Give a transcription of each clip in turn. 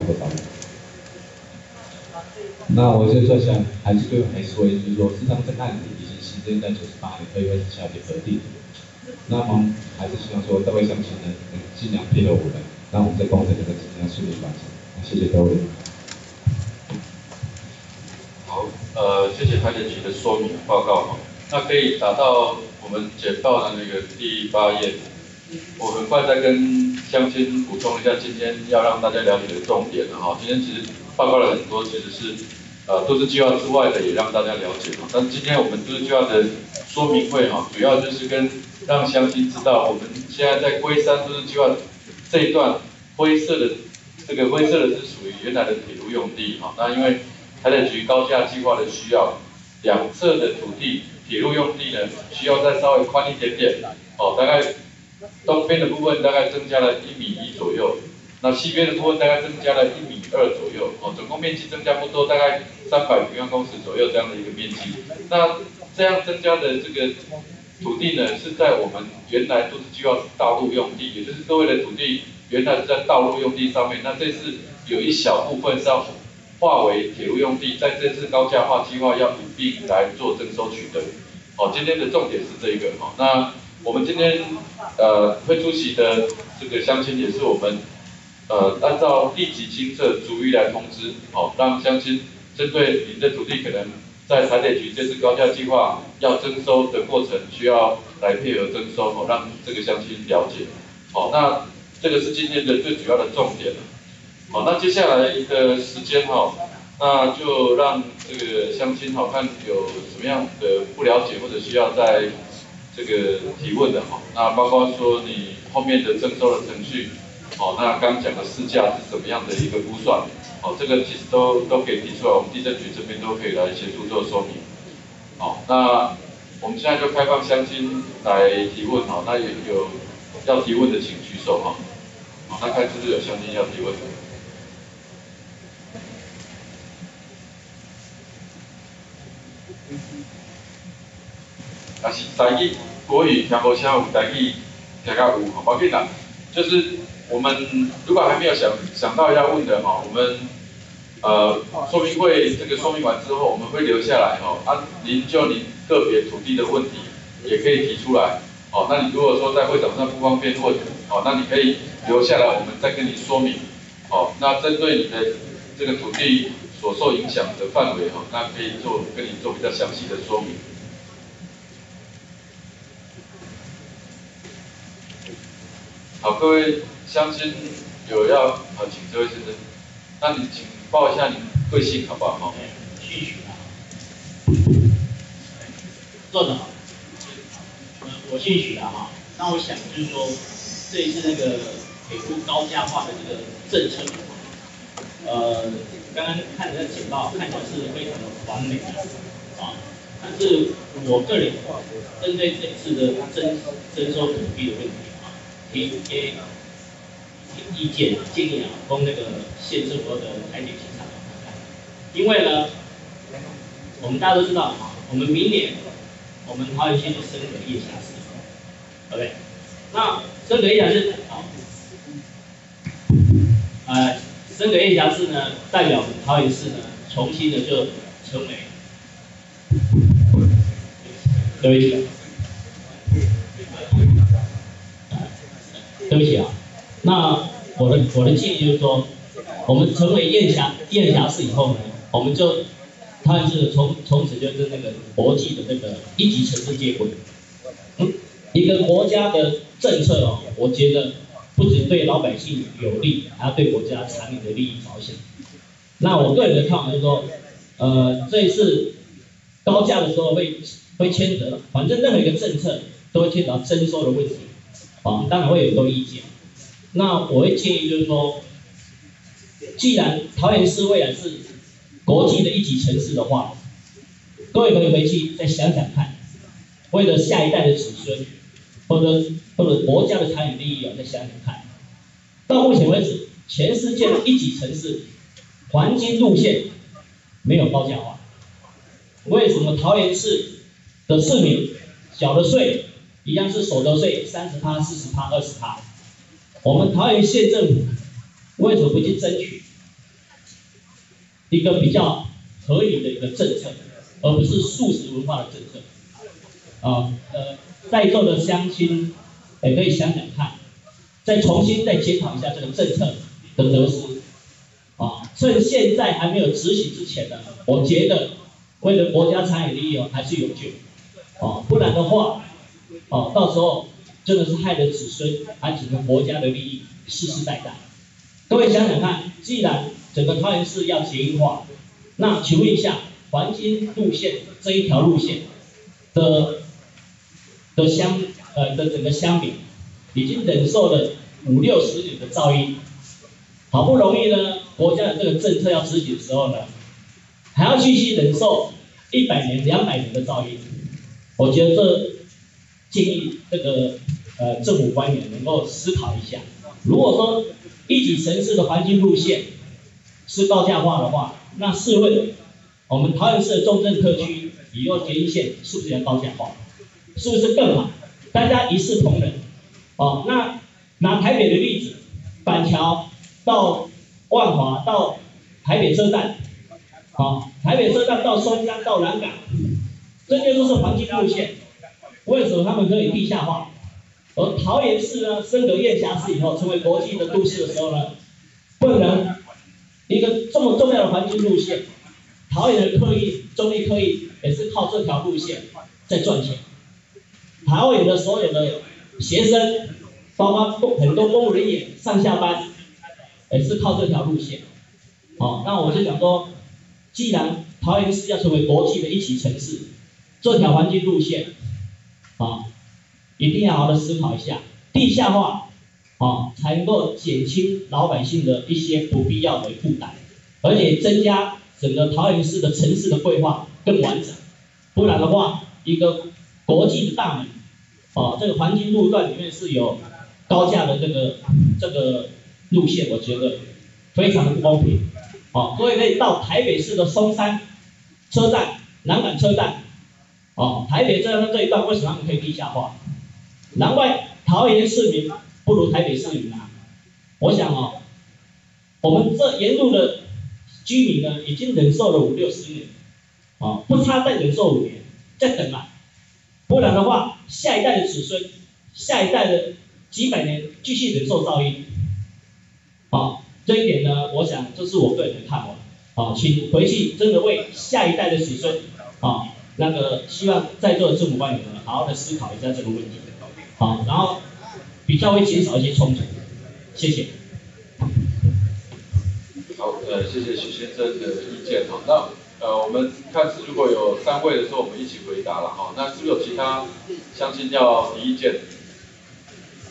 多少？那我就说想还是说，就是说，事实上这个案子已经是在98年2月27号核定的。那么还是希望说各位乡亲呢，能尽量配合我们，让我们这工程能够尽量顺利完成。谢谢各位。好，谢谢台电局的说明报告哈。那可以打到我们简报的那个第8页。我很快再跟乡亲补充一下今天要让大家了解的重点了哈。今天其实报告了很多，其实是都市计划之外的，也让大家了解哈。但今天我们都市计划的说明会哈，主要就是让乡亲知道，我们现在在龟山都市计划这一段灰色的是属于原来的铁路用地哈。那因为台电局高架计划的需要，两侧的土地铁路用地呢需要再稍微宽一点点哦，大概东边的部分大概增加了1.1米左右，那西边的部分大概增加了1.2米左右哦，总共面积增加不多，大概300平方公尺左右这样的一个面积。那这样增加的这个土地呢，是在我们原来都市计划道路用地，也就是各位的土地原来是在道路用地上面，那这次有一小部分是要划为铁路用地，在这次高架化计划要一并来做征收取得。好，今天的重点是这一个哈。那我们今天会出席的这个乡亲也是我们按照立即清册逐一来通知，好，让乡亲针对您的土地可能在台电局这次高架计划要征收的过程，需要来配合征收，好，让这个乡亲了解。好，那这个是今天的最主要的重点了。好，那接下来的时间哈，那就让这个乡亲好看有什么样的不了解或者需要在这个提问的哈，那包括说你后面的征收的程序，好，那刚讲的市价是怎么样的一个估算，好，这个其实都可以提出来，我们地政局这边都可以来协助做说明。好，那我们现在就开放乡亲来提问，好，那有要提问的请举手哈。好，那看是不是有乡亲要提问的。但是台语、国语听无啥有，台语听较有，好，要紧啦。就是我们如果还没有想到要问的哈，我们说明会这个说明完之后，我们会留下来哈。您就您个别土地的问题也可以提出来。哦，那你如果说在会场上不方便问，哦，那你可以留下来，我们再跟你说明。哦，那针对你的这个土地所受影响的范围哈，那可以跟你做比较详细的说明。好，各位乡亲有要请这位先生，那你请报一下你贵姓好不好？姓许啊，做得好。我姓许啊哈。那我想就是说，这一次那个铁路高架化的这个政策，刚刚看你的简报，看起来是非常的完美啊。但是我个人针对这一次的征收土地的问题啊，提一些意见建议啊，供那个县政府的台铁稽查看看。因为呢，我们大家都知道啊，我们明年我们桃园县就升格夜辖市，对不对？那升格夜辖市升格夜辖市呢，代表我们桃园市呢，重新的就成为，对不起，对不起啊。那我的建议就是说，我们成为夜辖市以后呢，我们就桃园市从此就是那个国际的那个一级城市接轨。一个国家的政策哦，我觉得不只对老百姓有利，还要对国家长远的利益着想。那我个人的看法就是说，这一次高架的时候会牵扯，反正任何一个政策都会牵扯到征收的问题，啊，当然会有很多意见。那我会建议就是说，既然桃园市未来是国际的一级城市的话，各位可以回去再想想看，为了下一代的子孙，或者国家的长远利益再想想看。到目前为止，全世界的一级城市黄金路线没有高架化，为什么桃园市的市民缴的税一样是所得税30%、40%、20%？我们桃园县政府为什么不去争取一个比较合理的一个政策，而不是素食文化的政策。在座的乡亲也可以想想看，再重新检讨一下这个政策的得失。趁现在还没有执行之前呢，我觉得为了国家长远利益还是有救。不然的话，到时候真的是害了子孙，还整个国家的利益世世代代。各位想想看，既然整个桃园市要捷运化，那请问一下，环京路线这一条路线的整个乡民已经忍受了50-60年的噪音，好不容易呢，国家的这个政策要执行的时候呢，还要继续忍受100年、200年的噪音。我觉得这建议这个政府官员能够思考一下，如果说一级城市的环境路线是高架化的话，那试问我们桃园市的中正特区以后捷运线是不是要高架化？是不是更好？大家一视同仁。那拿台北的例子，板桥到万华到台北车站，台北车站到松江到南港，这些都是环境路线。为什么他们可以地下化？而桃园市呢，升格燕辖市以后，成为国际的都市的时候呢，不能一个这么重要的环境路线，桃园的中立客运也是靠这条路线在赚钱。桃园的所有的学生，包括很多公务人员上下班，也是靠这条路线。那我就想说，既然桃园市要成为国际的一级城市，这条环境路线，一定要好好的思考一下，地下化，才能够减轻老百姓的一些不必要的负担，而且增加整个桃园市的城市的规划更完整。不然的话，一个国际的大门，这个环境路段里面是有高架的这个路线，我觉得非常的不公平。各位可以到台北市的松山车站、南港车站，台北车站这一段为什么他们可以地下化？难怪桃园市民不如台北市民啊！我想我们这沿路的居民呢，已经忍受了50-60年，不差再忍受5年，再等啊！不然的话，下一代的子孙，下一代的几百年继续忍受噪音，这一点呢，我想这是我个人的看法，请回去真的为下一代的子孙，希望在座的政府官员呢，好好的思考一下这个问题。然后比较会减少一些冲突，谢谢。好，谢谢许先生的意见。那我们看是如果有3位的时候，我们一起回答了那是不是有其他乡亲要提意见？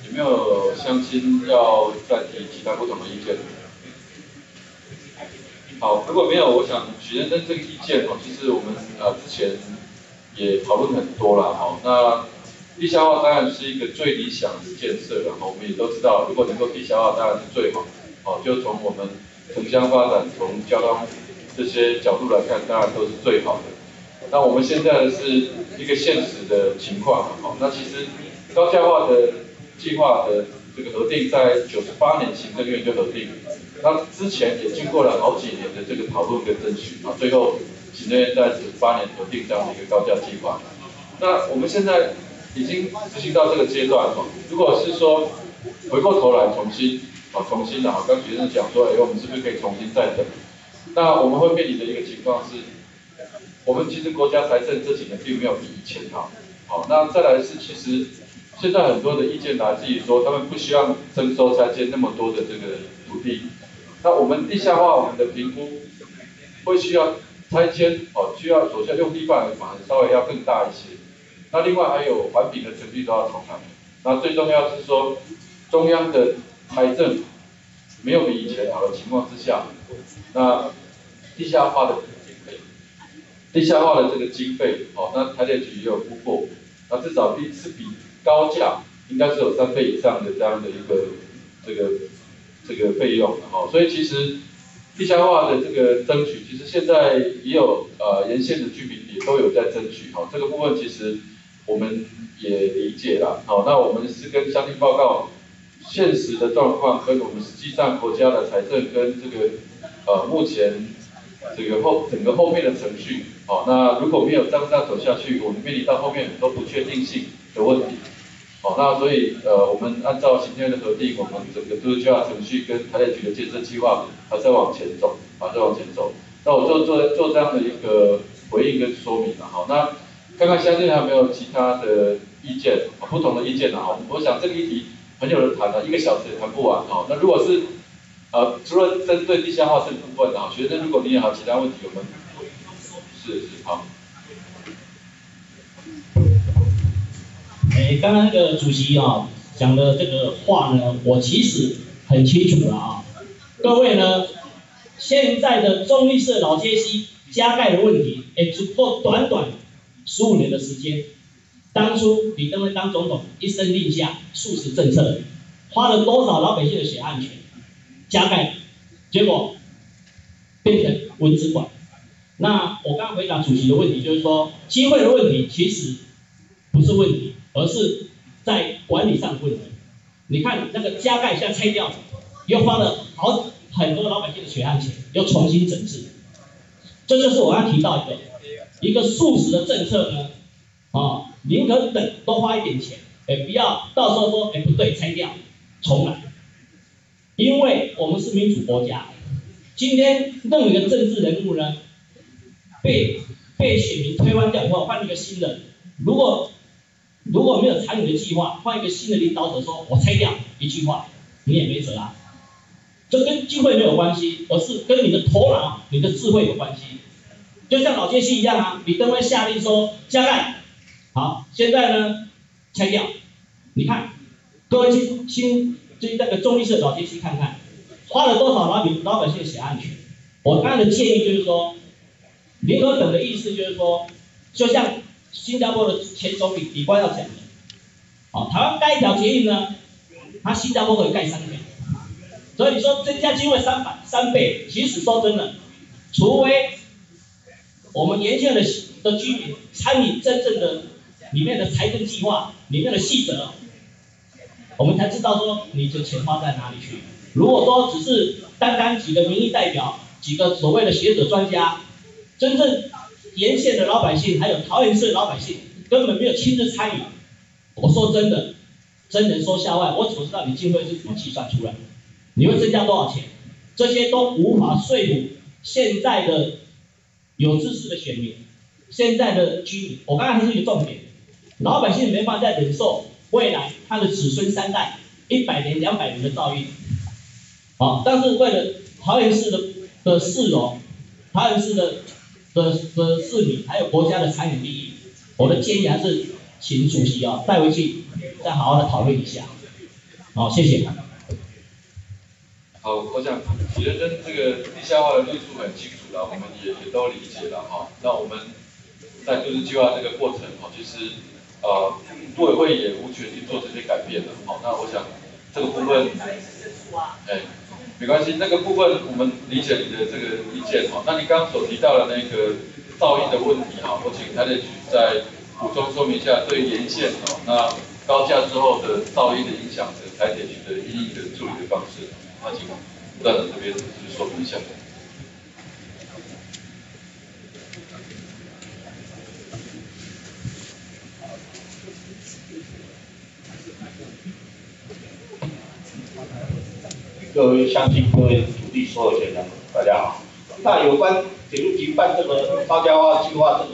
有没有乡亲要再提其他不同的意见？好，如果没有，我想许先生这个意见其实我们之前也讨论很多了那地下化当然是一个最理想的建设了我们也都知道，如果能够地下化当然是最好就从我们城乡发展、从交通这些角度来看，当然都是最好的。那我们现在的是一个现实的情况那其实高架化的计划的这个核定在98年行政院就核定，那之前也经过了好几年的这个讨论跟争取最后行政院在98年核定这样的一个高架计划。那我们现在已经执行到这个阶段如果是说回过头来重新刚学生讲说，我们是不是可以重新再等？那我们会面临的一个情况是，我们其实国家财政这几年并没有比以前好。那再来是其实现在很多的意见来自于说，他们不希望征收拆迁那么多的这个土地。那我们地下化我们的评估会需要拆迁需要所需要用地范围反而稍微要更大一些。那另外还有环评的程序都要重来。那最重要是说，中央的财政没有比以前好的情况之下，那地下化的这个经费，那台电局也有估过，那至少是比高架应该是有3倍以上的这样的一个这个费用所以其实地下化的这个争取，其实现在也有沿线的居民也都有在争取这个部分其实我们也理解了那我们是跟乡亲报告现实的状况，跟我们实际上国家的财政跟这个目前整个后面的程序，好，那如果没有这样走下去，我们面临到后面很多不确定性的问题，好，那所以我们按照行政院的核定，我们整个都市计划程序跟台电局的建设计划还在往前走，还在往前走。那我就做这样的一个回应跟说明了，好，那看看相信还有没有其他的意见，不同的意见啊，我想这个议题很有人谈了，1个小时也谈不完，好，那如果是除了针对地下化这部分啊，学生如果你也有其他问题，我们是好。刚刚那个主席讲的这个话呢，我其实很清楚了啊。各位呢，现在的中立社老街溪加盖的问题，只不过短短15年的时间，当初李登辉当总统一声令下，素食政策，花了多少老百姓的血汗钱加盖，结果变成蚊子馆。那我刚刚回答主席的问题，就是说机会的问题其实不是问题，而是在管理上的问题。你看那个加盖现在拆掉，又花了很多老百姓的血汗钱，又重新整治。这就是我要提到一个素食的政策呢，宁可等多花一点钱，不要到时候说不对拆掉重来。因为我们是民主国家，今天弄一个政治人物呢，被选民推翻掉以后，换一个新人，如果没有长远的计划，换一个新的领导者说我拆掉，一句话你也没辙啊。这跟机会没有关系，而是跟你的头脑、你的智慧有关系。就像老街溪一样啊，李登辉下令说加盖，好，现在呢拆掉，你看各位去那个中立社老街溪看看，花了多少老百姓的血汗钱。我刚才的建议就是说，零和等的意思就是说，就像新加坡的前总理李光耀讲的，台湾盖一条捷运呢，他新加坡可以盖3条，所以你说增加机会3倍，其实说真的，除非我们沿线的居民参与真正的里面的财政计划里面的细则，我们才知道说你的钱花在哪里去。如果说只是单几个民意代表、几个所谓的学者专家，真正沿线的老百姓还有桃园市的老百姓根本没有亲自参与。我说真的，真人说笑话，我怎么知道你经费是怎么计算出来的？你会增加多少钱？这些都无法说服现在的有知识的选民，现在的居民。我刚才还是一个重点，老百姓没办法再忍受未来他的子孙3代100年、200年的噪音。但是为了桃园市的市容，桃园市的市民，还有国家的长远利益，我的建议还是请主席带回去再好好的讨论一下。好，谢谢。好，我想许先生这个地下化的论述很清楚了，我们也都理解了哈。那我们在都市计划这个过程其实都委会也无权去做这些改变的。好，那我想这个部分，没关系，那个部分我们理解你的这个意见哈。那你刚刚所提到的那个噪音的问题哈，我请台电局再补充说明一下对沿线那高架之后的噪音的影响的台电局的因应的处理的方式。那请部长这边说明一下。相信各位土地所有权人，大家好。那有关铁路局办这个高架化计划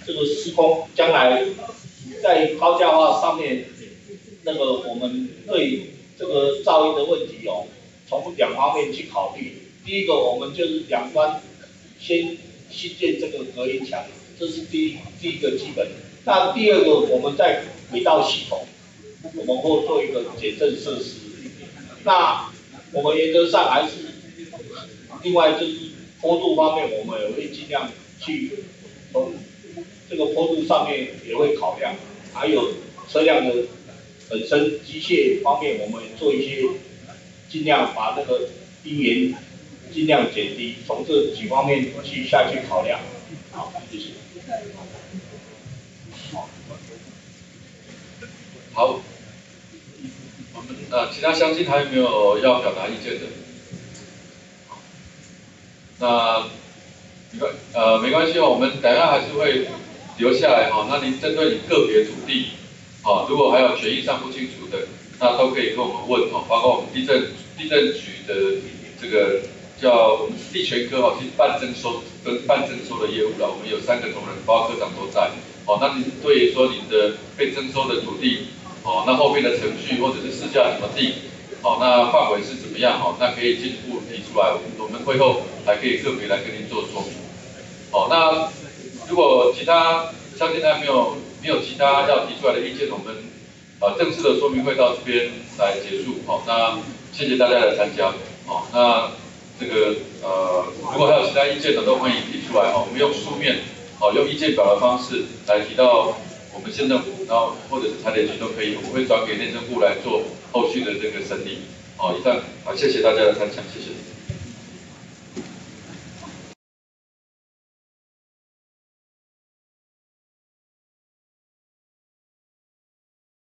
这个施工，将来在高架化上面，我们对这个噪音的问题从2方面去考虑。第一个，我们就是两端先新建这个隔音墙，这是第一个基本。那第二个，我们在轨道系统，我们会做一个减震设施。那我们原则上还是，另外就是坡度方面，我们也会尽量去从这个坡度上面也会考量，还有车辆的本身机械方面，我们做一些尽量把那个音源尽量减低，从这几方面下去考量。好，谢谢。好。其他乡亲还有没有要表达意见的？那没关系哦，我们等一下还是会留下来哈。那您针对你个别土地，如果还有权益上不清楚的，那都可以跟我们问哦，包括我们地震局的这个叫我们地权科去办征收的业务了。我们有3个同仁，包括科长都在。那您对于说您的被征收的土地，那后面的程序或者是市价怎么定，那范围是怎么样？那可以进一步提出来，我们会后还可以个别来跟您做说明。那如果其他像现在没有其他要提出来的意见，我们正式的说明会到这边来结束。那谢谢大家的参加。那这个如果还有其他意见的，都欢迎提出来。我们用书面用意见表的方式来提到我们县政府，然后或者是台北局都可以，我们会转给内政部来做后续的这个审理。以上谢谢大家的参加，谢谢。